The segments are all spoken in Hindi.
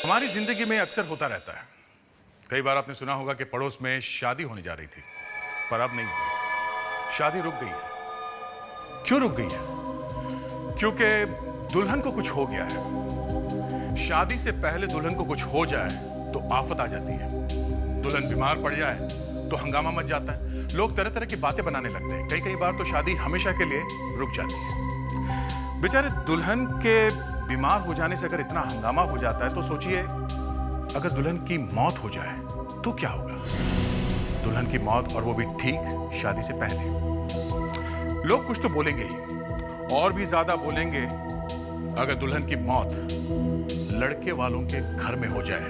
हमारी जिंदगी में अक्सर होता रहता है। कई बार आपने सुना होगा कि पड़ोस में शादी होने जा रही थी, पर अब नहीं हुई। शादी रुक गई है। क्यों रुक गई है? क्योंकि दुल्हन को कुछ हो गया है। शादी से पहले दुल्हन को कुछ हो जाए तो आफत आ जाती है। दुल्हन बीमार पड़ जाए तो हंगामा मच जाता है। लोग तरह तरह की बातें बनाने लगते हैं। कई बार तो शादी हमेशा के लिए रुक जाती है। बेचारे दुल्हन के बीमार हो जाने से अगर इतना हंगामा हो जाता है तो सोचिए, अगर दुल्हन की मौत हो जाए तो क्या होगा? दुल्हन की मौत, और वो भी ठीक शादी से पहले। लोग कुछ तो बोलेंगे ही, और भी ज्यादा बोलेंगे अगर दुल्हन की मौत लड़के वालों के घर में हो जाए,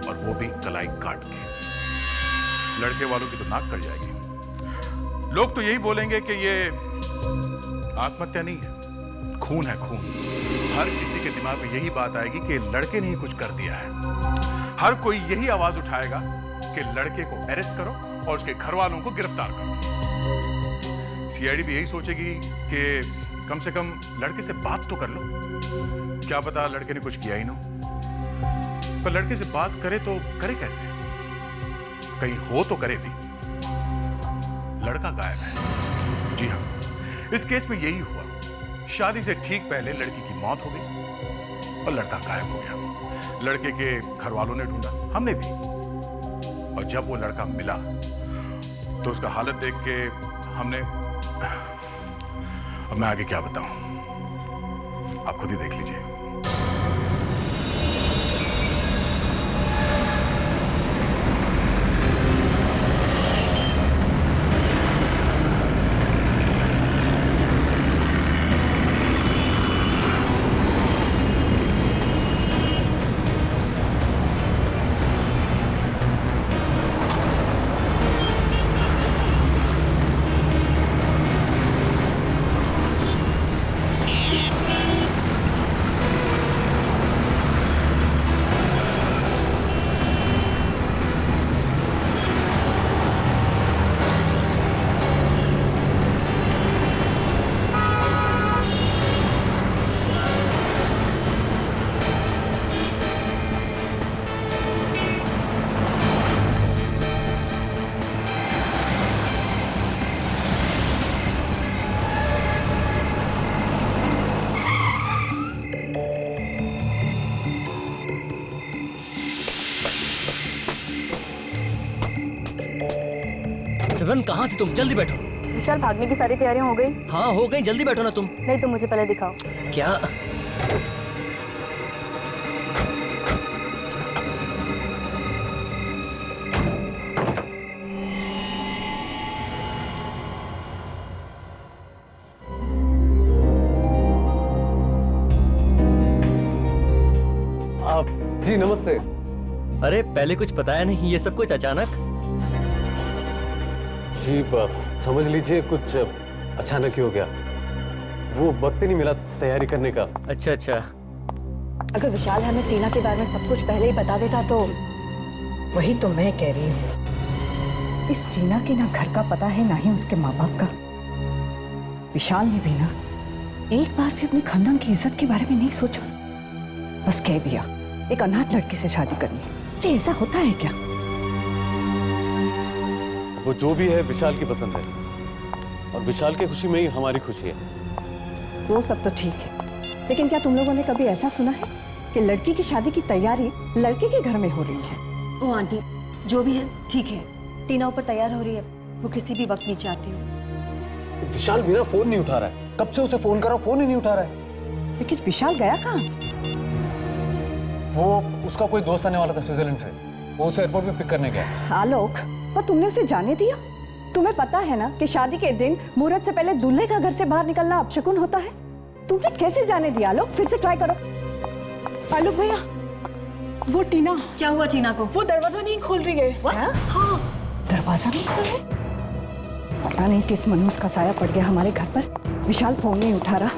और वो भी कलाई काट के। लड़के वालों की तो नाक कट जाएगी। लोग तो यही बोलेंगे कि ये आत्महत्या नहीं है, खून है, खून। हर किसी के दिमाग में यही बात आएगी कि लड़के ने ही कुछ कर दिया है। हर कोई यही आवाज उठाएगा कि लड़के को अरेस्ट करो और उसके घर वालों को गिरफ्तार करो। सीआईडी भी यही सोचेगी कि कम से कम लड़के से बात तो कर लो। क्या पता लड़के ने कुछ किया ही ना, पर लड़के से बात करे तो करे कैसे? कहीं हो तो करे भी। लड़का गायब है। जी हाँ, इस केस में यही हुआ। शादी से ठीक पहले लड़की की मौत हो गई और लड़का गायब हो गया। लड़के के घर वालों ने ढूंढा, हमने भी, और जब वो लड़का मिला तो उसका हालत देख के हमने, अब मैं आगे क्या बताऊं, आप खुद ही देख लीजिए। सिमरन, कहाँ थी तुम? जल्दी बैठो। विशाल, भागने की सारी तैयारियां हो गई? हाँ हो गई, जल्दी बैठो ना तुम। नहीं, तुम मुझे पहले दिखाओ। क्या? आप जी नमस्ते। अरे पहले कुछ बताया नहीं, ये सब कुछ अचानक। जी समझ लीजिए कुछ अचानक ही हो गया। वो वक्त ही नहीं मिला तैयारी करने का। अच्छा अच्छा। अगर विशाल हमें टीना के बारे में सब कुछ पहले ही बता देता तो। वही तो मैं कह रही हूँ, इस टीना के ना घर का पता है ना ही उसके माँ बाप का। विशाल ने भी ना एक बार भी अपने खानदान की इज्जत के बारे में नहीं सोचा, बस कह दिया एक अनाथ लड़की से शादी करनी। अरे ऐसा होता है क्या? वो जो भी है विशाल की पसंद है, और विशाल की खुशी में ही हमारी खुशी है। वो सब तो ठीक है, लेकिन क्या तुम लोगों ने कभी ऐसा सुना है कि लड़की की शादी की तैयारी लड़के के घर में हो रही है? ओ आंटी, जो भी है ठीक है। टीना ऊपर तैयार हो रही है, वो किसी भी वक्त नीचे आती हो। विशाल मेरा फोन नहीं उठा रहा है, कब से उसे फोन करा, फोन ही नहीं उठा रहा है। लेकिन विशाल गया कहाँ? वो उसका कोई दोस्त आने वाला था स्विट्जरलैंड से, वो उसे एयरपोर्ट पे पिक करने गया। आलोक, और तुमने उसे जाने दिया? तुम्हें पता है ना कि शादी के दिन मुहूर्त से पहले दूल्हे का घर से बाहर निकलना अपशकुन होता है। तुमने कैसे जाने दिया? आलोक, फिर से ट्राई करो। आलोक भैया, वो टीना। क्या हुआ टीना को? वो दरवाजा नहीं खोल रही है। हाँ, दरवाजा नहीं खोल रही? पता नहीं किस मनहूस का साया पड़ गया हमारे घर पर। विशाल फोन नहीं उठा रहा,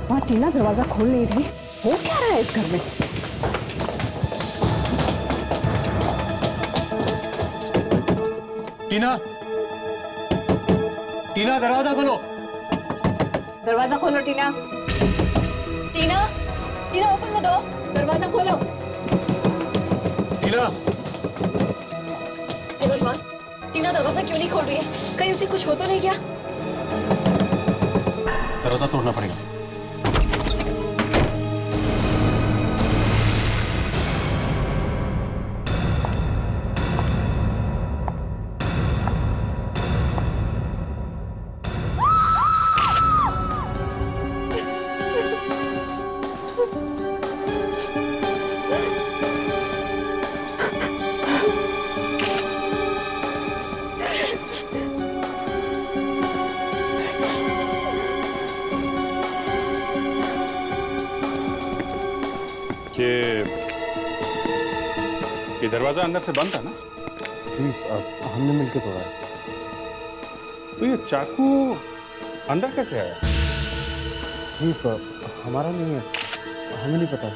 वहाँ टीना दरवाजा खोल नहीं रही। हो क्या रहा है इस घर में? टीना, टीना दरवाजा खोलो। दरवाजा खोलो टीना। टीना, टीना ओपन द डोर, दरवाजा खोलो। टीना, हे भगवान, टीना दरवाजा क्यों नहीं खोल रही है? कहीं उसे कुछ हो तो नहीं गया? दरवाजा तोड़ना पड़ेगा। ये दरवाजा अंदर से बंद था ना? जी, हमने मिलकर तोड़ा है। तो ये चाकू अंदर कैसे आया? जी, हमारा नहीं है, हमें नहीं पता।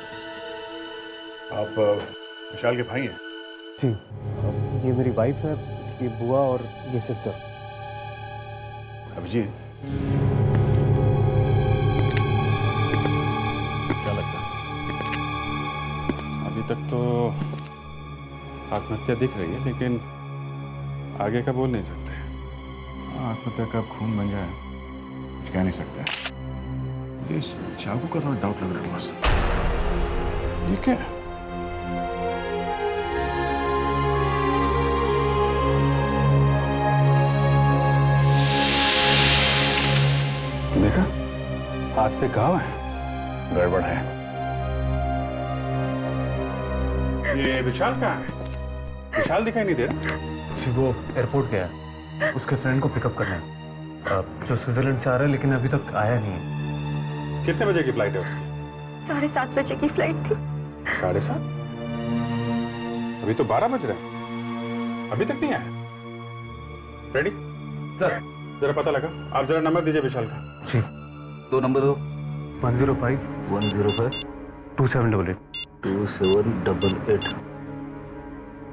आप विशाल के भाई हैं? जी, ये मेरी वाइफ है, ये बुआ और ये सिस्टर। अभिजीत, क्या लगता है? अभी तक तो आत्महत्या दिख रही है, लेकिन आगे का बोल नहीं सकते। आत्महत्या कब खून बन जाए कुछ कह नहीं सकते। इस चाकू का थोड़ा डाउट लग रहा है बस। ये क्या है? देखा, हाथ पे घाव है, गड़बड़ है। ये विशाल कहाँ है? विशाल दिखाई नहीं दे रहा। जी, वो एयरपोर्ट गया है, उसके फ्रेंड को पिकअप करना है, जो स्विट्जरलैंड से आ रहा है, लेकिन अभी तक आया नहीं है। कितने बजे की फ्लाइट है उसकी? 7:30 बजे की फ्लाइट थी। 7:30? अभी तो 12 बज रहे हैं, अभी तक नहीं आया। रेडी सर, जरा पता लगा। आप जरा नंबर दीजिए विशाल का। जी, 2 नंबर दो। 105 105 2788। 2788।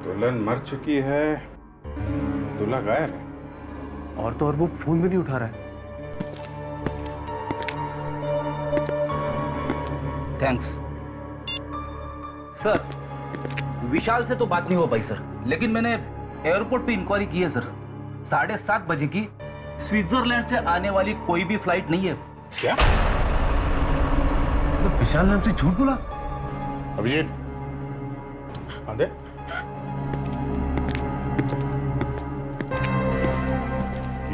दुल्हन मर चुकी है, दूल्हा गायब है। और तो और वो फोन भी नहीं उठा रहा है। Thanks sir. विशाल से तो बात नहीं हो पाई सर, लेकिन मैंने एयरपोर्ट पे इंक्वायरी की है सर। 7:30 बजे की स्विट्जरलैंड से आने वाली कोई भी फ्लाइट नहीं है। क्या? मतलब विशाल नाम से झूठ बोला? अभिजीत, आंदे।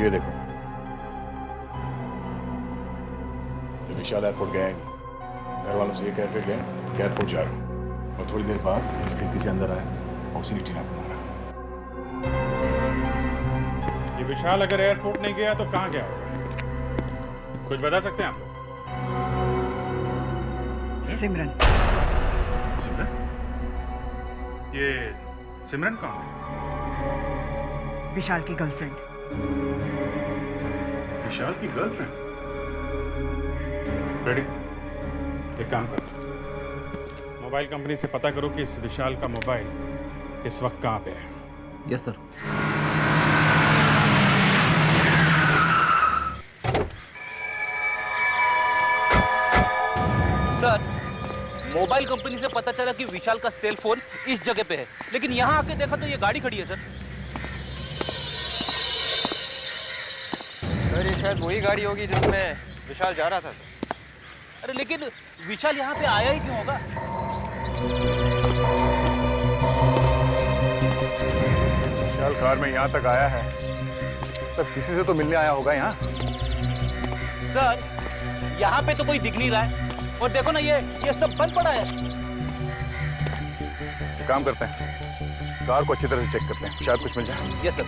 ये देखो, ये विशाल एयरपोर्ट गया ही नहीं। घर वालों से ये कह के गए कि एयरपोर्ट जा रहा हूं, और थोड़ी देर बाद इस खिड़की से अंदर आया और उसी ने टीना को मारा। ये विशाल अगर एयरपोर्ट नहीं गया तो कहां गया होगा? कुछ बता सकते हैं आप लोग? सिमरन। सिमरन? ये सिमरन कौन है? विशाल की गर्लफ्रेंड। विशाल की गर्लफ्रेंड? रेडी, एक काम करो, मोबाइल कंपनी से पता करो कि इस विशाल का मोबाइल इस वक्त कहां पे है। Yes sir. Sir, mobile company से पता चला कि विशाल का सेल फोन इस जगह पे है, लेकिन यहाँ आके देखा तो ये गाड़ी खड़ी है सर। सर, ये शायद वही गाड़ी होगी जिसमें विशाल जा रहा था सर। अरे लेकिन विशाल यहाँ पे आया ही क्यों होगा? विशाल कार में यहां तक आया है, तब किसी से तो मिलने आया होगा यहाँ। सर, यहाँ पे तो कोई दिख नहीं रहा है, और देखो ना ये सब बंद पड़ा है। एक काम करते हैं, कार को अच्छी तरह से चेक करते हैं, शायद कुछ मिल जाए। Yes sir.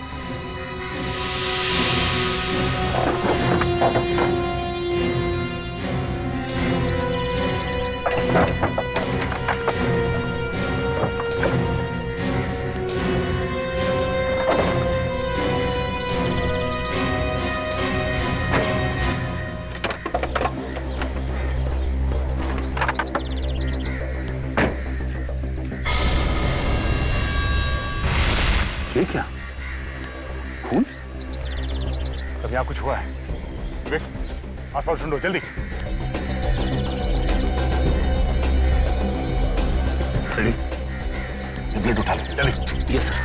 ये क्या? खून? तब यहाँ कुछ हुआ है। विवेक, आसपास ढूंढो जल्दी। रेडी? ब्लड उठा ले, चलिए। Yes sir.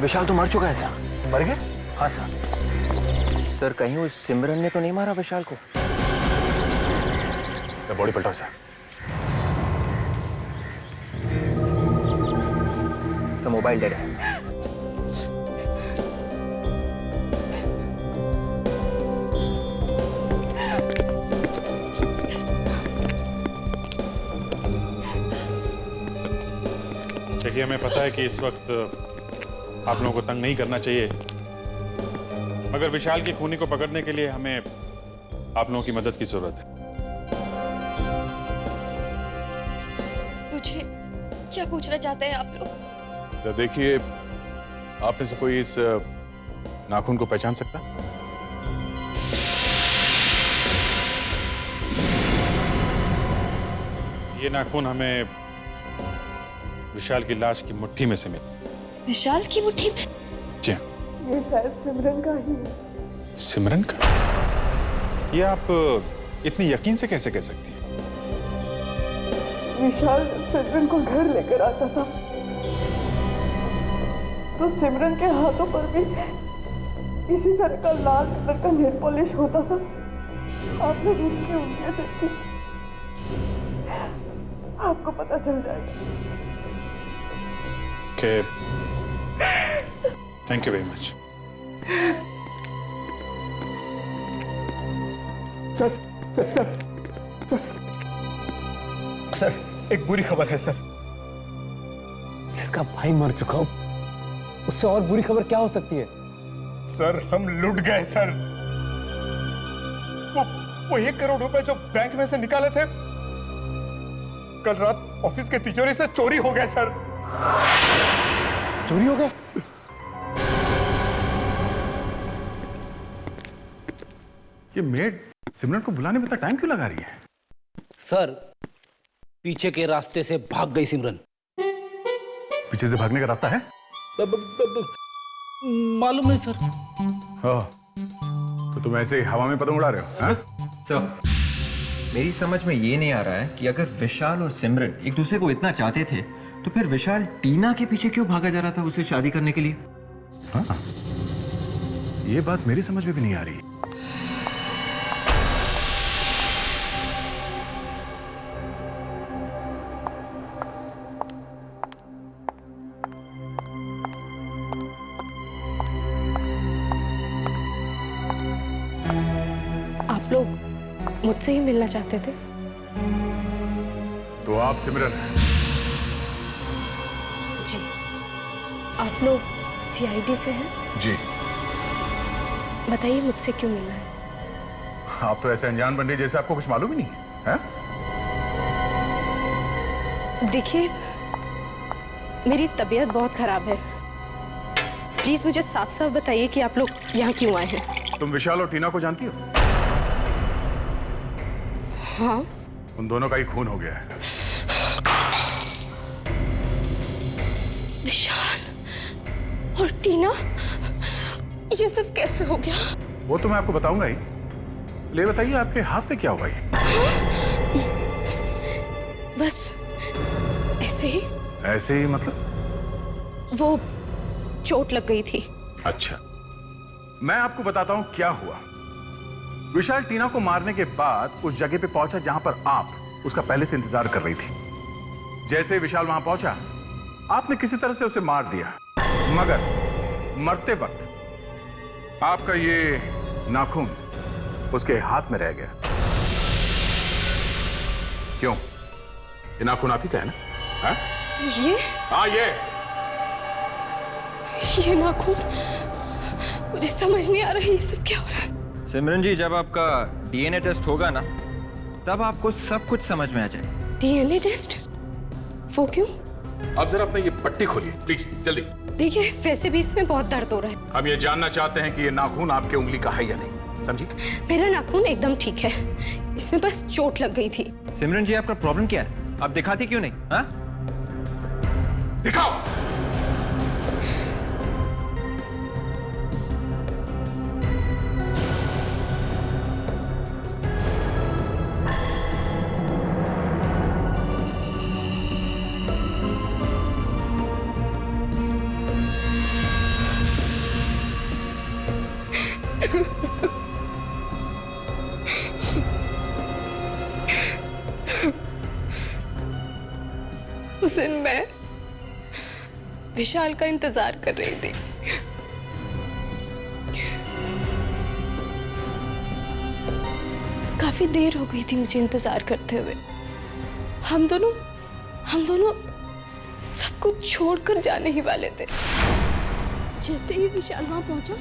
विशाल तो मर चुका है सर। मर गए? हाँ सर। सर कहीं उस सिमरन ने तो नहीं मारा विशाल को? बॉडी पलटो सर। तो मोबाइल डेड है। देखिए, हमें पता है कि इस वक्त आप लोगों को तंग नहीं करना चाहिए, मगर विशाल की खूनी को पकड़ने के लिए हमें आप लोगों की मदद की जरूरत है। मुझे क्या पूछना चाहते हैं आप लोग? सर देखिए, आप में से कोई इस नाखून को पहचान सकता है? ये नाखून हमें विशाल की लाश की मुट्ठी में से मिला। विशाल की मुट्ठी में? जी हाँ। ये शायद सिमरन का ही है। सिमरन का? ये आप इतनी यकीन से कैसे कह सकती हैं? विशाल सिमरन को घर लेकर आता था तो सिमरन के हाथों पर भी इसी तरह का लाल कलर का नेल पॉलिश होता था। आपने उसकी उंगलियां देखी, आपको पता चल जाएगा। Okay. Thank you very much. Sir, एक बुरी खबर है सर। जिसका भाई मर चुका हो, उससे और बुरी खबर क्या हो सकती है? सर, हम लुट गए सर। वो 1 करोड़ रुपए जो बैंक में से निकाले थे, कल रात ऑफिस के तिजोरी से चोरी हो गए सर। चोरी हो गए? ये मेड सिमरन को बुलाने में इतना टाइम क्यों लगा रही है? सर, पीछे के रास्ते से भाग गई सिमरन। पीछे से भागने का रास्ता है? मालूम नहीं सर। हाँ, तो तुम ऐसे ही हवा में पतंग उड़ा रहे हो? हाँ? सर, मेरी समझ में ये नहीं आ रहा है कि अगर विशाल और सिमरन एक दूसरे को इतना चाहते थे तो फिर विशाल टीना के पीछे क्यों भागा जा रहा था उससे शादी करने के लिए? हाँ, ये बात मेरी समझ में भी नहीं आ रही। आप लोग मुझसे ही मिलना चाहते थे? तो आप सिमरन हैं? जी। आप लोग सीआईडी से हैं? जी। बताइए मुझसे क्यों मिलना है? आप तो ऐसे अनजान बन रही जैसे आपको कुछ मालूम ही नहीं है? देखिए, मेरी तबीयत बहुत खराब है। प्लीज मुझे साफ साफ बताइए कि आप लोग यहाँ क्यों आए हैं? तुम विशाल और टीना को जानती हो? हाँ। उन दोनों का ही खून हो गया है। विशाल और टीना, ये सब कैसे हो गया? वो तो मैं आपको बताऊंगा ही। ले बताइए, आपके हाथ में क्या हुआ ये? बस ऐसे ही। ऐसे ही मतलब? वो चोट लग गई थी। अच्छा, मैं आपको बताता हूं क्या हुआ। विशाल टीना को मारने के बाद उस जगह पे पहुंचा जहां पर आप उसका पहले से इंतजार कर रही थी। जैसे ही विशाल वहां पहुंचा, आपने किसी तरह से उसे मार दिया, मगर मरते वक्त आपका ये नाखून उसके हाथ में रह गया। क्यों? ये नाखून आप ही का है ना? हाँ? ये? हाँ, ये नाखून, मुझे समझ नहीं आ रहा है ये सब क्या हो रहा है। सिमरन जी, जब आपका डीएनए टेस्ट होगा ना, तब आपको सब कुछ समझ में आ जाए। DNA test? वो क्यों? आप जरा अपना ये पट्टी खोलिए प्लीज, जल्दी। देखिए वैसे भी इसमें बहुत दर्द हो रहा है। हम ये जानना चाहते हैं कि ये नाखून आपके उंगली का है या नहीं, समझी? मेरा नाखून एकदम ठीक है, इसमें बस चोट लग गई थी। सिमरन जी, आपका प्रॉब्लम क्या है? आप दिखाती क्यों नहीं? हाँ, दिखाओ। उस दिन मैं विशाल का इंतजार कर रही थी। काफी देर हो गई थी मुझे इंतजार करते हुए। हम दोनों सब कुछ छोड़कर जाने ही वाले थे। जैसे ही विशाल वहां पहुंचा,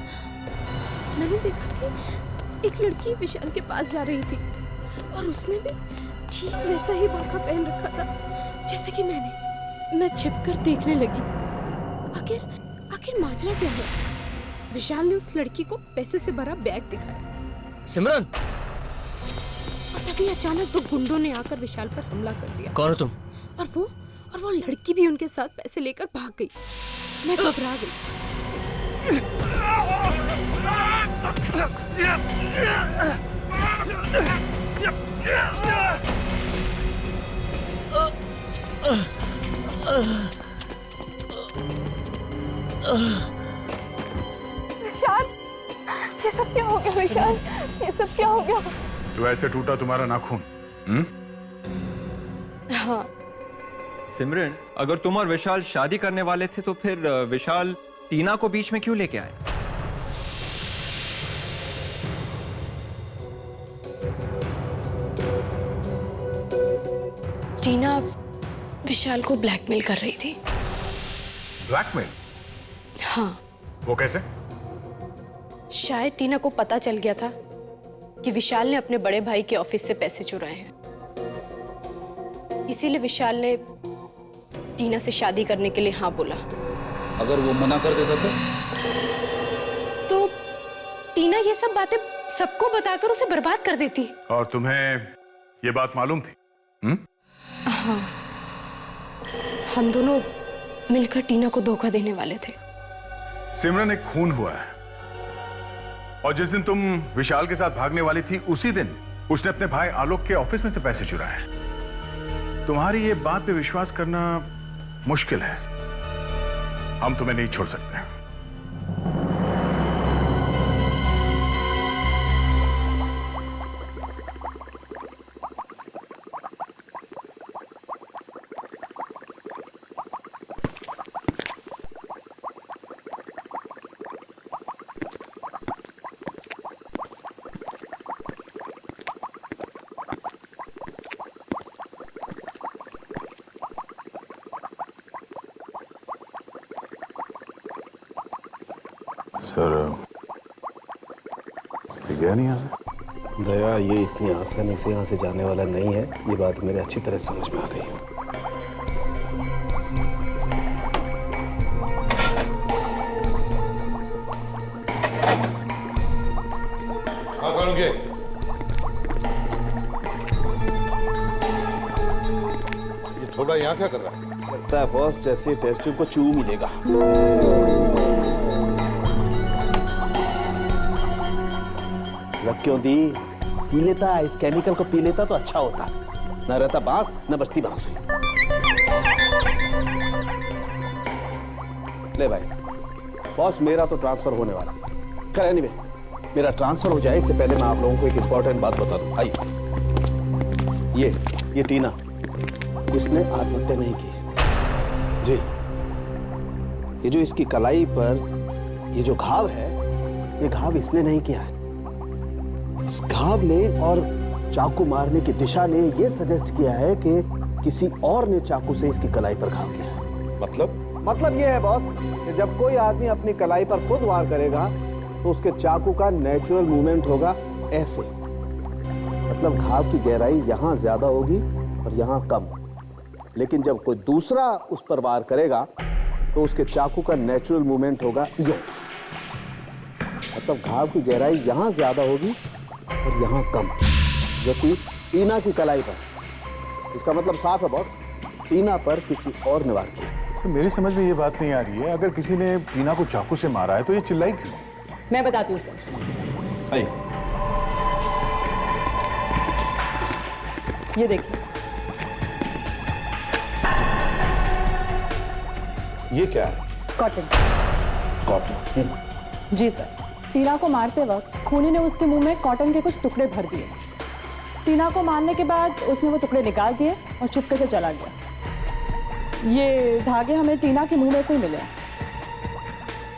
मैंने देखा कि एक लड़की विशाल के पास जा रही थी और उसने भी ठीक वैसा ही बुर्का पहन रखा था जैसे कि मैंने। मैं छिपकर देखने लगी। आखिर माजरा क्या है? विशाल ने उस लड़की को पैसे से भरा बैग दिखाया। सिमरन, और तभी अचानक दो गुंडों ने आकर विशाल पर हमला कर दिया। कौन हो तुम? और वो लड़की भी उनके साथ पैसे लेकर भाग गई। मैं घबरा गई। विशाल, ये सब क्या हो गया? विशाल, ये सब क्या हो गया? तो ऐसे टूटा तुम्हारा नाखून? हाँ। सिमरन, अगर तुम और विशाल शादी करने वाले थे तो फिर विशाल टीना को बीच में क्यों लेके आए? टीना विशाल को ब्लैकमेल कर रही थी। ब्लैकमेल? हाँ। वो कैसे? शायद टीना को पता चल गया था कि विशाल ने अपने बड़े भाई के ऑफिस से पैसे चुराए हैं। इसीलिए विशाल ने टीना से शादी करने के लिए हाँ बोला। अगर वो मना कर देता तो टीना ये सब बातें सबको बताकर उसे बर्बाद कर देती। और तुम्हें ये बात मालूम थी? हाँ, हम दोनों मिलकर टीना को धोखा देने वाले थे। सिमरन, एक खून हुआ है और जिस दिन तुम विशाल के साथ भागने वाली थी उसी दिन उसने अपने भाई आलोक के ऑफिस में से पैसे चुराए। तुम्हारी ये बात पे विश्वास करना मुश्किल है। हम तुम्हें नहीं छोड़ सकते। सर, गया नहीं यहाँ से? दया, ये इतनी आसानी से यहाँ से जाने वाला नहीं है। ये बात मेरे अच्छी तरह समझ में आ गई है। ये थोड़ा यहाँ क्या कर रहा है? लगता है बॉस जैसे टेस्ट ट्यूब को चू मिलेगा। लग क्यों दी? पी लेता, इस केमिकल को पी लेता तो अच्छा होता। न रहता बांस, न बचती बांसुरी। ले भाई, बॉस मेरा तो ट्रांसफर होने वाला। खैर एनीवे, मेरा ट्रांसफर हो जाए इससे पहले मैं आप लोगों को एक इंपॉर्टेंट बात बता दूं। आइए, ये टीना, इसने आत्महत्या नहीं की है। जी, ये जो इसकी कलाई पर ये जो घाव है, ये घाव इसने नहीं किया है। इस घाव ने और चाकू मारने की दिशा ने ये सजेस्ट किया है कि किसी और ने चाकू से इसकी कलाई पर घाव किया है। मतलब ये है बॉस कि जब कोई आदमी अपनी कलाई पर खुद वार करेगा तो उसके चाकू का नेचुरल मूवमेंट होगा ऐसे। मतलब घाव की गहराई यहाँ ज्यादा होगी और यहाँ कम। लेकिन जब कोई दूसरा उस पर वार करेगा तो उसके चाकू का नेचुरल मूवमेंट होगा यो, मतलब घाव की गहराई यहां ज्यादा होगी और यहां कम, जो कि टीना की कलाई पर। इसका मतलब साफ है बॉस, टीना पर किसी और ने वार किया। सर मेरी समझ में ये बात नहीं आ रही है, अगर किसी ने टीना को चाकू से मारा है तो ये चिल्लाई क्यों? मैं बताती हूँ सर। आइए। ये देखिए, ये क्या है? कॉटन। कॉटन। जी सर। टीना को मारते वक्त खूनी ने उसके मुंह में कॉटन के कुछ टुकड़े भर दिए। टीना को मारने के बाद उसने वो टुकड़े निकाल दिए और चुपके से चला गया। ये धागे हमें टीना के मुंह में से ही मिले।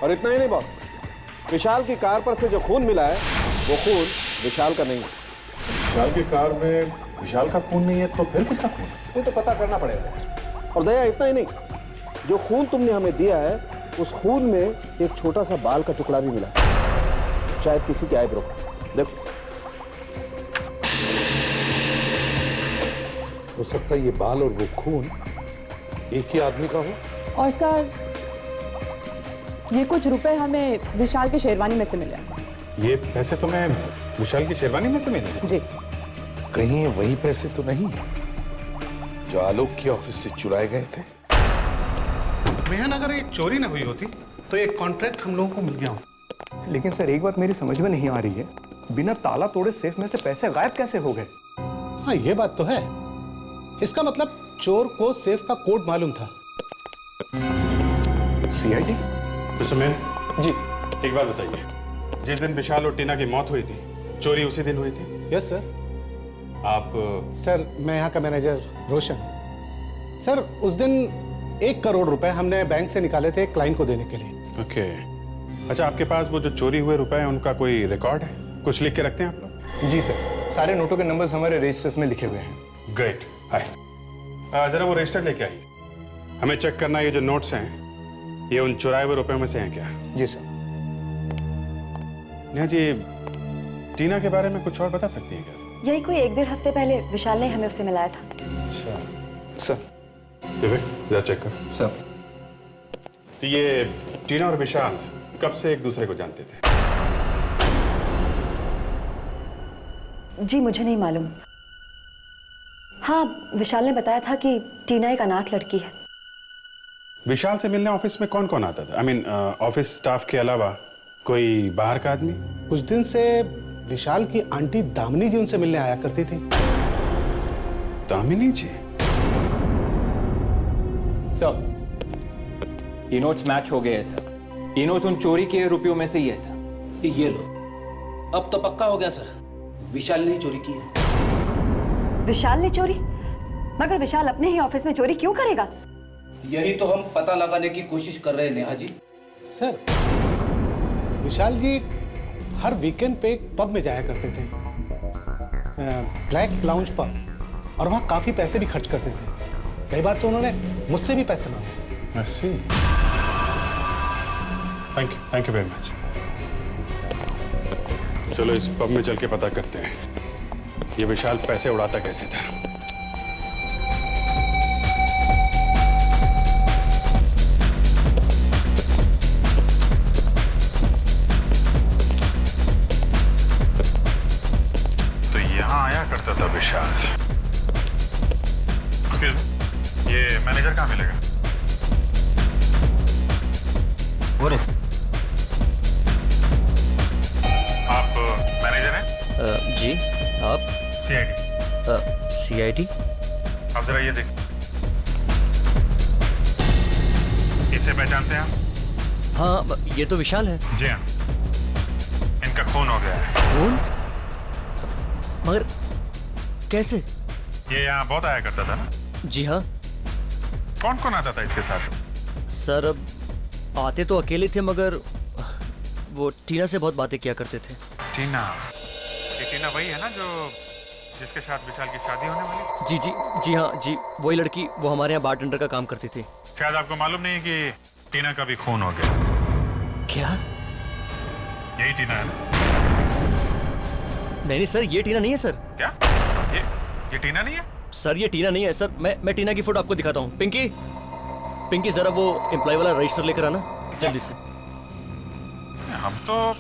और इतना ही नहीं बॉस, विशाल की कार पर से जो खून मिला है वो खून विशाल का नहीं है। विशाल की कार में विशाल का खून नहीं है तो फिर किसका खून है? ये तो पता करना पड़ेगा। और दया इतना ही नहीं, जो खून तुमने हमें दिया है उस खून में एक छोटा सा बाल का टुकड़ा भी मिला, शायद किसी की आईब्रो। देखो, हो सकता है ये बाल और वो खून एक ही आदमी का हो। और सर, ये कुछ रुपए हमें विशाल के शेरवानी में से मिले। ये पैसे तुम्हें विशाल की शेरवानी में से मिले? जी। कहीं वही पैसे तो नहीं जो आलोक के ऑफिस से चुराए गए थे? मेहन, अगर एक चोरी ना हुई होती तो एक कॉन्ट्रैक्ट हम लोगों को मिल गया होता। लेकिन सर एक बात मेरी समझ में नहीं आ रही है, बिना ताला तोड़े सेफ में से पैसे गायब कैसे हो गए? हाँ, ये बात तो है। इसका मतलब चोर को सेफ का कोड मालूम था। सीआईडी? मिस्टर मैन जी, एक बात बताइए, जिस दिन विशाल और टीना की मौत हुई थी, चोरी उसी दिन हुई थी? Yes sir. आप? सर, मैं यहाँ का मैनेजर रोशन। सर, उस दिन 1 करोड़ रुपए हमने बैंक से निकाले थे क्लाइंट को देने के लिए। ओके। अच्छा, आपके पास वो जो चोरी हुए रुपए हैं उनका कोई रिकॉर्ड है? कुछ लिख के रखते हैं आप लोग? जी सर, सारे नोटों के नंबर्स हमारे रजिस्टर्स में लिखे हुए हैं। ग्रेट। हाय, जरा वो रजिस्टर लेके आइए। हमें चेक करना है ये जो नोट्स हैं ये उन चुराए हुए रुपयों में से हैं क्या? जी सर। नेहा जी, टीना के बारे में कुछ और बता सकती हैं क्या? यही कोई 1-1.5 हफ्ते पहले विशाल ने हमें उससे मिलाया था। अच्छा सर। विवेक, जरा चेक कर। सर। तो ये टीना और विशाल कब से एक दूसरे को जानते थे? जी, मुझे नहीं मालूम। हाँ, विशाल ने बताया था कि टीना एक अनाथ लड़की है। विशाल से मिलने ऑफिस में कौन कौन आता था? आई मीन ऑफिस स्टाफ के अलावा कोई बाहर का आदमी? कुछ दिन से विशाल की आंटी दामिनी जी उनसे मिलने आया करती थी। दामिनी जी? सर, ये नोट्स मैच हो गए हैं सर। ये नोट्स उन चोरी किए रुपयों में से ही है सर। ये लो, अब तो पक्का हो गया सर, विशाल ने ही चोरी की है। विशाल ने चोरी? मगर विशाल अपने ही ऑफिस में चोरी क्यों करेगा? यही तो हम पता लगाने की कोशिश कर रहे हैं नेहा जी। सर, विशाल जी हर वीकेंड पे एक पब में जाया करते थे, ब्लैक लाउंज पब, और वहाँ काफी पैसे भी खर्च करते थे। कई बार तो उन्होंने मुझसे भी पैसे मांगे। ऐसे? Thank you very much. चलो इस पब में चल के पता करते हैं ये विशाल पैसे उड़ाता कैसे था। तो यहां आया करता था विशाल। एक्सक्यूज मी, ये मैनेजर कहाँ मिलेगा? आप मैनेजर हैं? जी, आप? सीआईडी। सीआईडी? आप जरा ये देख, इसे पहचानते हैं आप? हाँ, ये तो विशाल है। जी हाँ, इनका खून हो गया है। खून? मगर कैसे? ये यहाँ बहुत आया करता था ना? जी हाँ। कौन कौन आता था इसके साथ? सर, अब आते तो अकेले थे मगर वो टीना से बहुत बातें किया करते थे। टीना? ये टीना वही है ना जो जिसके साथ विशाल की शादी होने वाली? जी जी जी हाँ जी, वही लड़की, वो हमारे यहाँ बारटेंडर का काम करती थी। शायद आपको मालूम नहीं है कि टीना का भी खून हो गया। क्या? यही टीना है ना? नहीं सर, ये टीना नहीं है सर। क्या? ये टीना नहीं है? सर ये टीना नहीं है सर। मैं टीना की फोटो आपको दिखाता हूँ। पिंकी, पिंकी जरा वो एम्प्लॉय वाला रजिस्टर लेकर आना जल्दी से। हम तो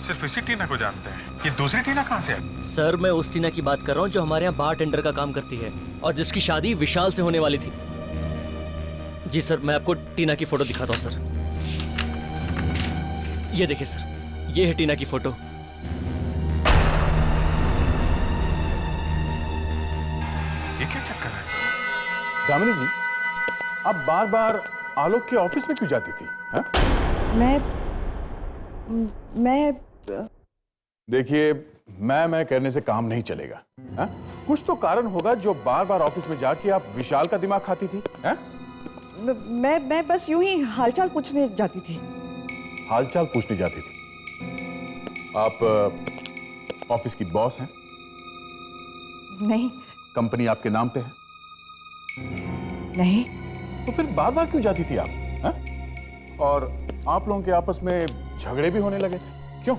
सिर्फ इसी टीना को जानते हैं। ये दूसरी टीना कहाँ से आई? सर मैं उस टीना की बात कर रहा हूँ जो हमारे यहाँ बार टेंडर का काम करती है और जिसकी शादी विशाल से होने वाली थी। जी सर, मैं आपको टीना की फोटो दिखाता हूँ सर। ये देखिए सर, ये है टीना की फोटो। ये क्या चक्कर है? दामिनी जी, आप बार बार आलोक के ऑफिस में क्यों जाती थी? हा? मैं देखिए, मैं कहने से काम नहीं चलेगा। हा? कुछ तो कारण होगा जो बार बार ऑफिस में जाके आप विशाल का दिमाग खाती थी। हा? मैं बस यूं ही हालचाल पूछने जाती थी। हालचाल पूछने जाती थी? आप ऑफिस की बॉस हैं? नहीं। कंपनी आपके नाम पे है? नहीं। तो फिर बार बार क्यों जाती थी आप? हा? और आप लोगों के आपस में झगड़े भी होने लगे, क्यों?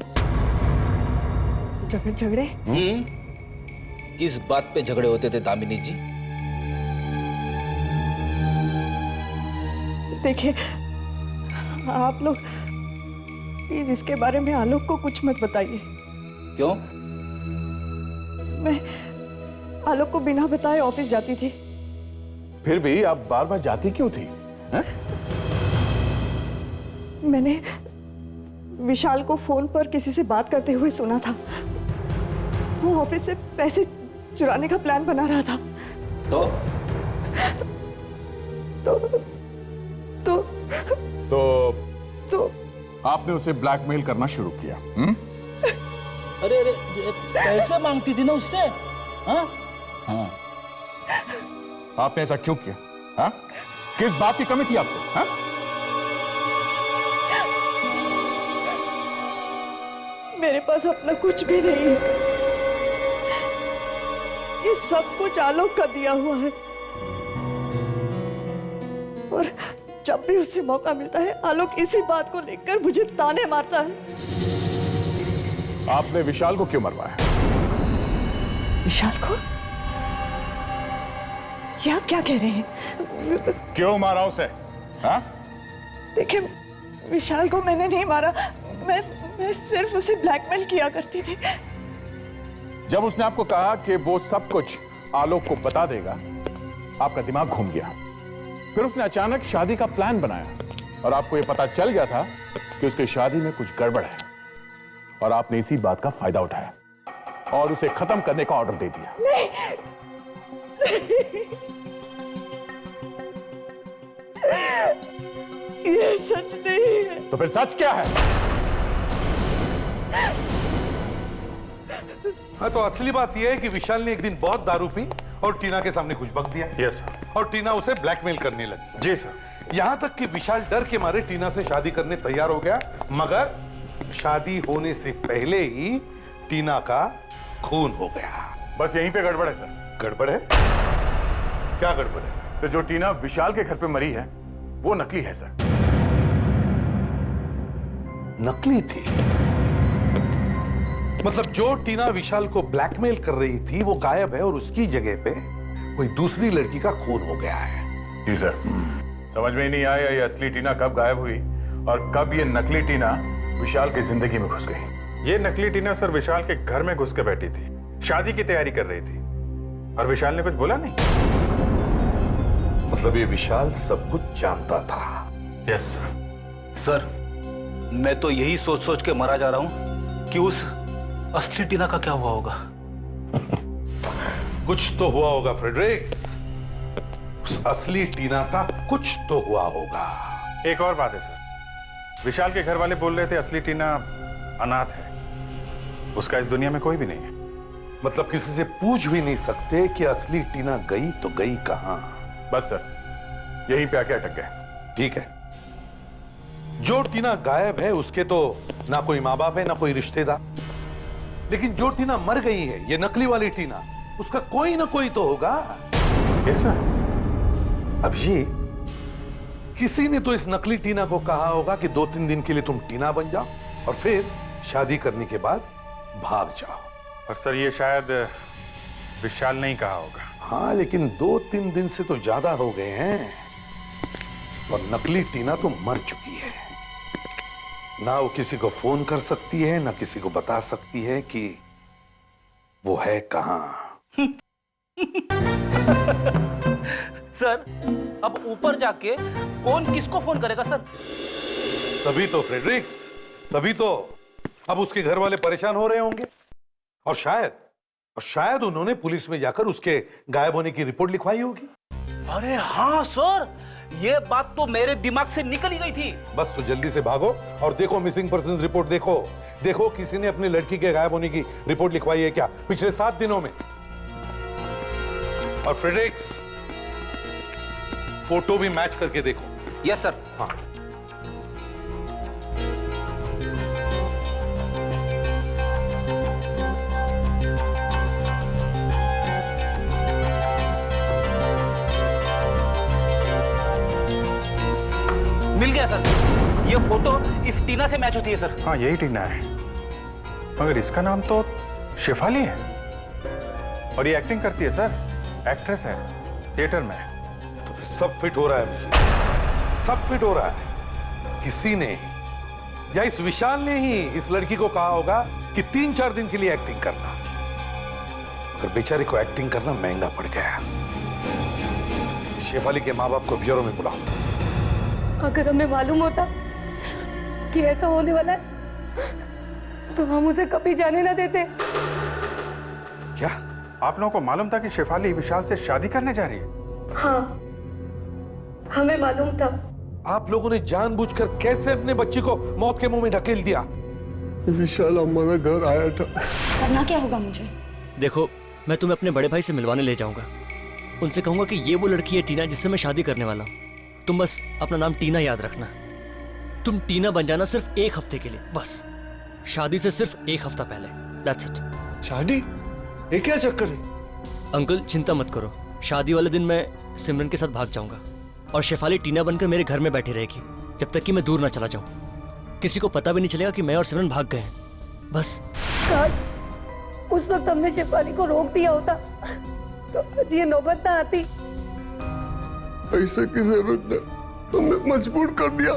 झगड़े? किस बात पे झगड़े होते थे दामिनी जी? देखिए, आप लोग प्लीज इसके बारे में आलोक को कुछ मत बताइए। क्यों? मैं आलोक को बिना बताए ऑफिस जाती थी। फिर भी आप बार बार जाती क्यों थी? हा? मैंने विशाल को फोन पर किसी से बात करते हुए सुना था। वो ऑफिस से पैसे चुराने का प्लान बना रहा था। तो आपने उसे ब्लैकमेल करना शुरू किया? अरे पैसे मांगती थी ना उससे। हाँ? हाँ। आपने ऐसा क्यों किया? हा? किस बात की कमी थी आपको? हा? मेरे पास अपना कुछ भी नहीं है। ये सब कुछ आलोक का दिया हुआ है और जब भी उसे मौका मिलता है आलोक इसी बात को लेकर मुझे ताने मारता है। आपने विशाल को क्यों मरवाया? विशाल को? ये आप क्या कह रहे हैं? क्यों मारा उसे? हाँ? देखिए, विशाल को मैंने नहीं मारा। मैं सिर्फ उसे ब्लैकमेल किया करती थी। जब उसने आपको कहा कि वो सब कुछ आलोक को बता देगा, आपका दिमाग घूम गया। फिर उसने अचानक शादी का प्लान बनाया और आपको यह पता चल गया था कि उसकी शादी में कुछ गड़बड़ है और आपने इसी बात का फायदा उठाया और उसे खत्म करने का ऑर्डर दे दिया। नहीं। ये सच नहीं है। तो फिर सच क्या है? हाँ, तो असली बात यह है कि विशाल ने एक दिन बहुत दारू पी और टीना के सामने कुछ बक दिया। Yes sir. और टीना उसे ब्लैकमेल करने लगी। जी सर। यहां तक कि विशाल डर के मारे टीना से शादी करने तैयार हो गया, मगर शादी होने से पहले ही टीना का खून हो गया। बस यहीं पे गड़बड़ है सर। गड़बड़ है? क्या गड़बड़ है? तो जो टीना विशाल के घर पे मरी है वो नकली है सर। नकली थी? मतलब जो टीना विशाल को ब्लैकमेल कर रही थी वो गायब है और उसकी जगह पे कोई दूसरी लड़की का खून हो गया है। जी सर। समझ में ही नहीं आया ये असली टीना कब गायब हुई और कब ये नकली टीना विशाल की जिंदगी में घुस गई। ये नकली टीना सर विशाल के घर में घुस के बैठी थी, शादी की तैयारी कर रही थी और विशाल ने कुछ बोला नहीं। मतलब ये विशाल सब कुछ जानता था? यस सर, मैं तो यही सोच सोच के मरा जा रहा हूं कि उस असली टीना का क्या हुआ होगा। कुछ तो हुआ होगा फ्रेडरिक्स। उस असली टीना का कुछ तो हुआ होगा। एक और बात है सर, विशाल के घर वाले बोल रहे थे असली टीना अनाथ है, उसका इस दुनिया में कोई भी नहीं है। मतलब किसी से पूछ भी नहीं सकते कि असली टीना गई तो गई कहां? बस सर, यहीं पे आके अटक गए। ठीक है, जो टीना गायब है उसके तो ना कोई माँ बाप है ना कोई रिश्तेदार, लेकिन जो टीना मर गई है, ये नकली वाली टीना, उसका कोई ना कोई तो होगा। Yes sir. अभिजीत, किसी ने तो इस नकली टीना को कहा होगा कि 2-3 दिन के लिए तुम टीना बन जाओ और फिर शादी करने के बाद भाग जाओ। और सर ये शायद विशाल नहीं कहा होगा। हाँ, लेकिन 2-3 दिन से तो ज्यादा हो गए हैं और नकली टीना तो मर चुकी है। ना वो किसी को फोन कर सकती है, ना किसी को बता सकती है कि वो है कहां। सर, अब ऊपर जाके कौन किसको फोन करेगा सर? तभी तो फ्रेडरिक्स, तभी तो अब उसके घर वाले परेशान हो रहे होंगे और शायद उन्होंने पुलिस में जाकर उसके गायब होने की रिपोर्ट लिखवाई होगी। अरे हाँ सर, ये बात तो मेरे दिमाग से निकल ही गई थी। बस तो जल्दी से भागो और देखो मिसिंग पर्सन रिपोर्ट देखो किसी ने अपनी लड़की के गायब होने की रिपोर्ट लिखवाई है क्या पिछले 7 दिनों में। और फ्रेडरिक्स, फोटो भी मैच करके देखो। Yes sir. हाँ, मिल गया सर, ये फोटो इस टीना से मैच होती है सर। हाँ, यही टीना है, मगर इसका नाम तो शेफाली है और ये एक्टिंग करती है सर, एक्ट्रेस है थिएटर में। तो फिर सब फिट हो रहा है मुझे, सब फिट हो रहा है। किसी ने या इस विशाल ने ही इस लड़की को कहा होगा कि 3-4 दिन के लिए एक्टिंग करना, मगर बेचारे को एक्टिंग करना महंगा पड़ गया। शेफाली के माँ बाप को ब्यूरो में बुलाओ। अगर हमें मालूम होता कि ऐसा होने वाला है तो हम उसे कभी जाने ना देते। क्या आप लोगों को मालूम था कि शेफाली विशाल से शादी करने जा रही है? हाँ, हमें मालूम था। आप लोगों ने जानबूझकर कैसे अपने बच्ची को मौत के मुंह में ढकेल दिया? विशाल हमारा घर आया था। करना क्या होगा मुझे? देखो, मैं तुम्हें अपने बड़े भाई से मिलवाने ले जाऊंगा। उनसे कहूंगा कि ये वो लड़की है टीना जिससे मैं शादी करने वाला हूँ। तुम बस अपना नाम टीना याद रखना। तुम टीना बन जाना सिर्फ 1 हफ्ते के लिए, बस शादी से सिर्फ 1 हफ्ता पहले। That's it. शादी? ये क्या चक्कर है? अंकल चिंता मत करो, शादी वाले दिन मैं सिमरन के साथ भाग जाऊंगा और शेफाली टीना बनकर मेरे घर में बैठी रहेगी जब तक कि मैं दूर ना चला जाऊं। किसी को पता भी नहीं चलेगा कि मैं और सिमरन भाग गए हैं। बस काश उस वक्त हमने शेफाली को रोक दिया होता तो आज ये नौबत ना आती। ऐसे की जरूरत ने हमें मजबूर कर दिया।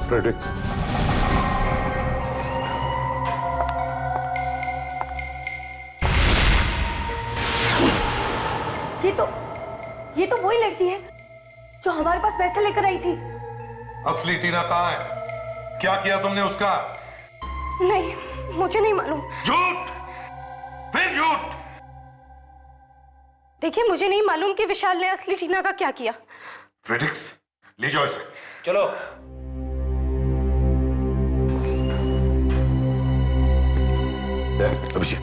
फ्रेडरिक्स, ये तो वही लड़की है जो हमारे पास पैसे लेकर आई थी। असली टीना कहाँ है? क्या किया तुमने उसका? नहीं, मुझे नहीं मालूम। झूठ, फिर झूठ। देखिए, मुझे नहीं मालूम कि विशाल ने असली टीना का क्या किया। फ्रेडरिक्स, ले जाओ इसे। चलो। अभिजीत,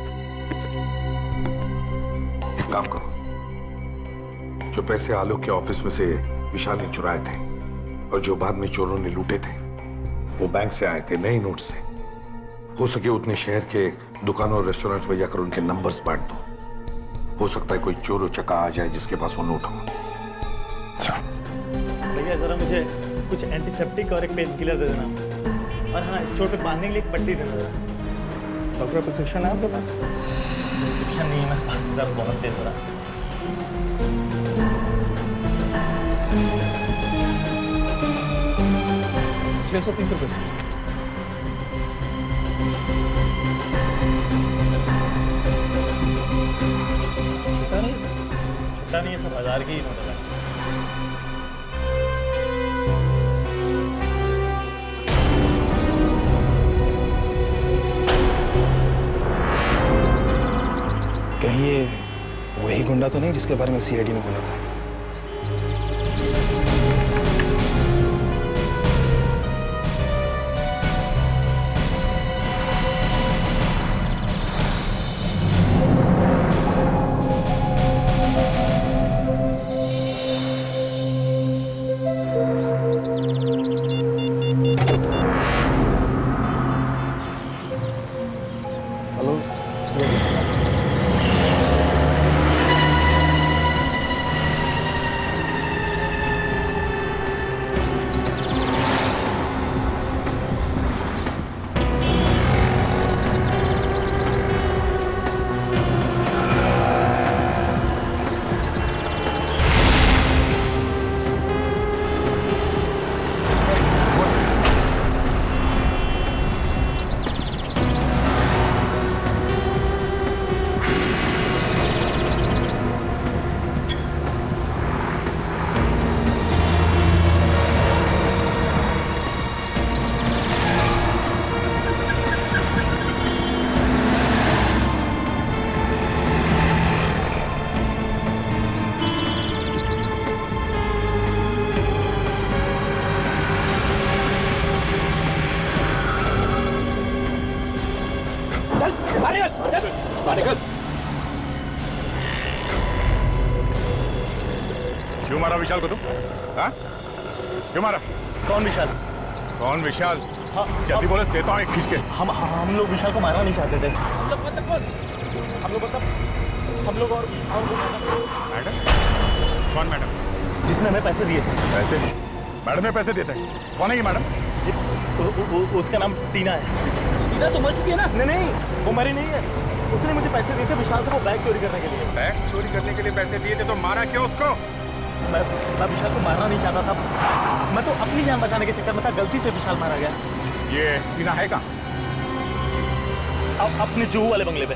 एक काम करो, जो पैसे आलोक के ऑफिस में से विशाल ने चुराए थे और जो बाद में चोरों ने लूटे थे, वो बैंक से आए थे नए नोट से। हो सके उतने शहर के दुकानों और रेस्टोरेंट में जाकर उनके नंबर्स बांट दो। हो सकता है कोई चोर उचक्का आ जाए जिसके पास वो नोट हो। भैया जरा मुझे कुछ एंटीसेप्टिक और एक पेन किलर दे देना, और हाँ, इस चोट पे बांधने के लिए एक पट्टी दे देना। डॉक्टर प्रिस्क्रिप्शन है आपके पास? प्रिस्क्रिप्शन नहीं है मेरे पास, दर्द बहुत तेज हो रहा है। 630 रुपये। छुट्टा नहीं है, सब 1000 की ही नोट है। कहीं ये वही गुंडा तो नहीं जिसके बारे में सीआईडी में बोला था? क्यों मारा विशाल को तुम? हाँ? क्यों मारा? कौन विशाल? कौन विशाल? हाँ, जल्दी बोले, देता हूँ एक खींच के। हम लोग विशाल को मारना नहीं चाहते थे। हम लोग मतलब हम लोग और मैडम? कौन मैडम? जिसने हमें पैसे दिए थे। पैसे? मैडम ने पैसे दिए थे? कौन है ये मैडम? उसका नाम टीना है। टीना तो मर चुकी है ना? नहीं, वो मरी नहीं है। उसने मुझे पैसे दिए थे विशाल से वो बैग चोरी करने के लिए। बैग चोरी करने के लिए पैसे दिए थे तो मारा क्यों उसको? मैं विशाल को मारना नहीं चाहता था। मैं तो अपनी जान बचाने के चक्कर में था, गलती से विशाल मारा गया। ये टीना है कहाँ? अब अपने जुहू वाले बंगले पे।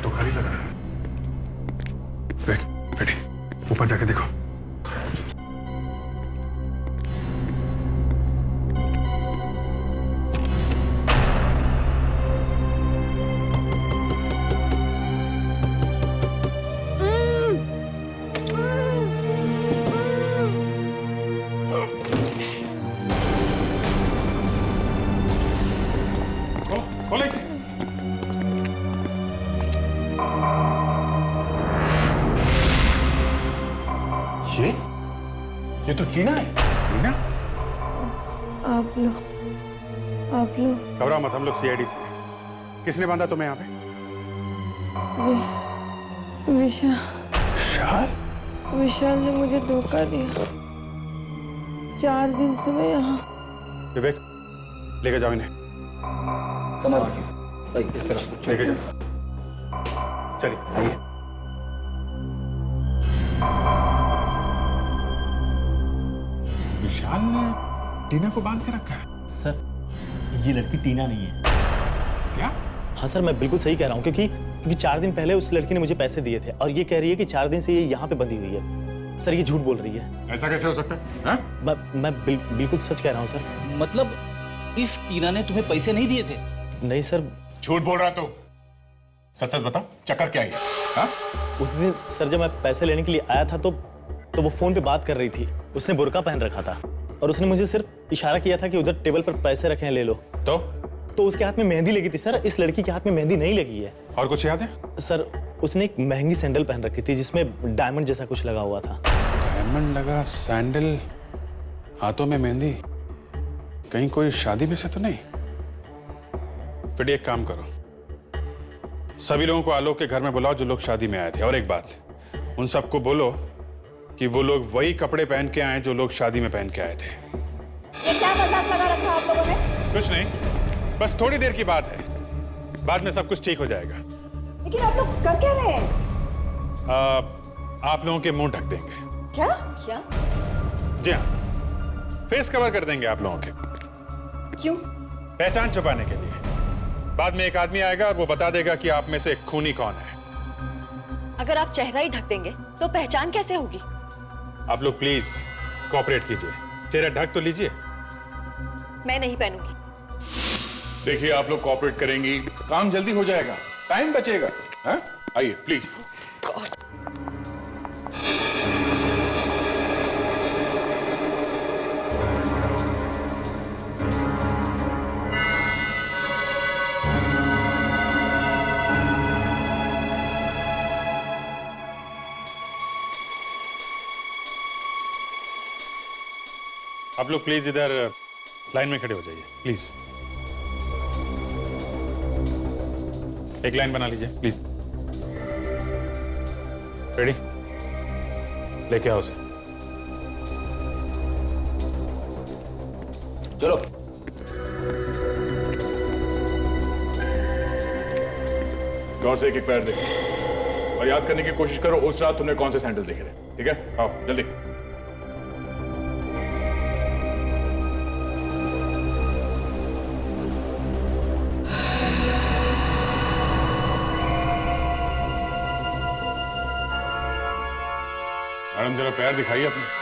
तो खाली लग रहा है। बेटी, ऊपर जाके देखो। खोलो इसे। ये तो टीना है। टीना? आप लोग घबराओ मत, हम लोग सीआईडी से हैं। किसने बांधा तुम्हें यहाँ पे? विशाल ने मुझे धोखा दिया। 4 दिन से मैं यहाँ। विवेक, लेके जाओ इन्हें। इस तरह लेके जाओ। चलिए आइए। विशाल ने टीना को बांध के रखा है। सर, ये लड़की टीना नहीं है। क्या? हाँ सर, मैं बिल्कुल सही कह रहा हूँ क्योंकि 4 दिन पहले उस लड़की ने मुझे पैसे दिए थे और ये कह रही है कि 4 दिन से ये यहाँ पे बंधी हुई है। सर, ये झूठ बोल रही है। ऐसा कैसे हो सकता है? हाँ? मैं बिल्कुल सच कह रहा हूँ सर। मतलब इस टीना ने तुम्हें पैसे नहीं दिए थे? नहीं सर। झूठ बोल रहा तू। सच सच बता, चक्कर क्या है? हाँ? उस दिन सर जब मैं पैसे लेने के लिए आया था तो वो फोन पे बात कर रही थी। उसने बुर्का पहन रखा था और उसने मुझे सिर्फ इशारा किया था कि उधर टेबल पर पैसे रखे हैं, ले लो। तो उसके हाथ में मेहंदी लगी थी सर। इस लड़की के हाथ में मेहंदी नहीं लगी है। और कुछ याद है? सर, उसने एक महंगी सैंडल पहन रखी थी जिसमें डायमंड जैसा कुछ लगा हुआ था। डायमंड लगा सैंडल, हाथों में मेहंदी। कहीं कोई शादी में से तो नहीं? फिर एक काम करो, सभी लोगों को आलोक के घर में बुलाओ जो लोग शादी में आए थे। और एक बात, उन सबको बोलो कि वो लोग वही कपड़े पहन के आए जो लोग शादी में पहन के आए थे। ये क्या मजाक लगा रखा आप लोगों ने? कुछ नहीं, बस थोड़ी देर की बात है, बाद में सब कुछ ठीक हो जाएगा। लेकिन आप लोग कर क्या रहे हैं? आप लोगों के मुंह ढक देंगे। क्या? जी हाँ, फेस कवर कर देंगे आप लोगों के। क्यों? पहचान छुपाने के लिए। बाद में एक आदमी आएगा और वो बता देगा कि आप में से खूनी कौन है। अगर आप चेहरा ही ढक देंगे तो पहचान कैसे होगी? आप लोग प्लीज कोऑपरेट कीजिए, चेहरा ढक तो लीजिए। मैं नहीं पहनूंगी। देखिए, आप लोग कोऑपरेट करेंगी, काम जल्दी हो जाएगा, टाइम बचेगा। हाँ? आइए प्लीज। आप लोग प्लीज इधर लाइन में खड़े हो जाइए, प्लीज। एक लाइन बना लीजिए प्लीज। रेडी? लेके आओ उसे। चलो। गौर से एक पैर देखो और याद करने की कोशिश करो उस रात तुमने कौन से सैंडल देखे थे। ठीक है, आओ जल्दी। मैडम जरा पैर दिखाइए अपने।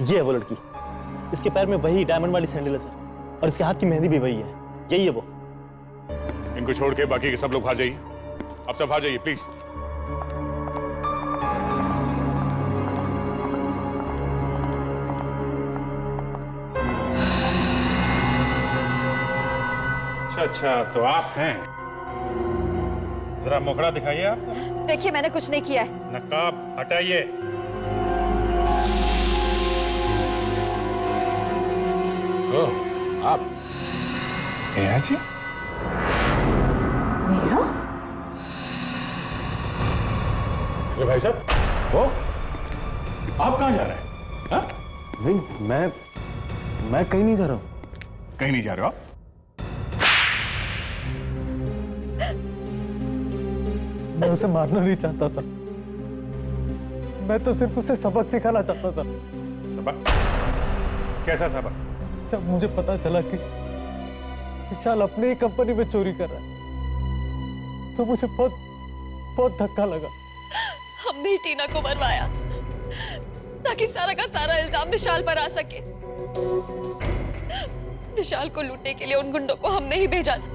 ये है वो लड़की, इसके पैर में वही डायमंड वाली सैंडल है सर, और इसके हाथ की मेहंदी भी वही है। यही है वो। इनको छोड़ के बाकी के सब लोग बाहर जाइए। आप सब बाहर जाइए प्लीज। अच्छा, तो आप हैं। जरा मुखड़ा दिखाइए आप। देखिए मैंने कुछ नहीं किया है। नकाब हटाइए। आप नेहा जी? नेहा? अरे भाई साहब, वो आप कहाँ जा रहे हैं? हाँ? नहीं, मैं कहीं नहीं जा रहा हूँ। कहीं नहीं जा रहे हो आप? मैं उसे मारना नहीं चाहता था, मैं तो सिर्फ उसे सबक सिखाना चाहता था। सबक? कैसा सबक? जब मुझे पता चला कि विशाल अपनी ही कंपनी में चोरी कर रहा है, तो मुझे बहुत बहुत धक्का लगा। हमने ही टीना को मरवाया ताकि सारा का सारा इल्जाम विशाल पर आ सके। विशाल को लूटने के लिए उन गुंडों को हमने ही भेजा था,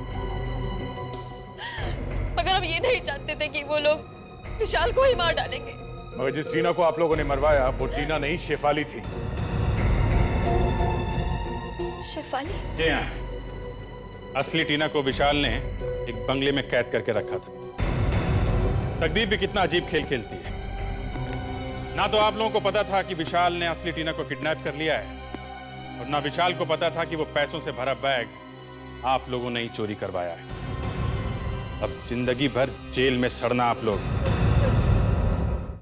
मगर हम ये नहीं जानते थे कि वो लोग विशाल को ही मार डालेंगे। मगर जिस टीना को आप लोगों ने मरवाया वो टीना नहीं, शेफाली थी। शेफाली? जी हाँ, असली टीना को विशाल ने एक बंगले में कैद करके रखा था। तकदीर भी कितना अजीब खेल खेलती है। ना तो आप लोगों को पता था कि विशाल ने असली टीना को किडनैप कर लिया है, और ना विशाल को पता था कि वो पैसों से भरा बैग आप लोगों ने ही चोरी करवाया है। अब जिंदगी भर जेल में सड़ना आप लोग।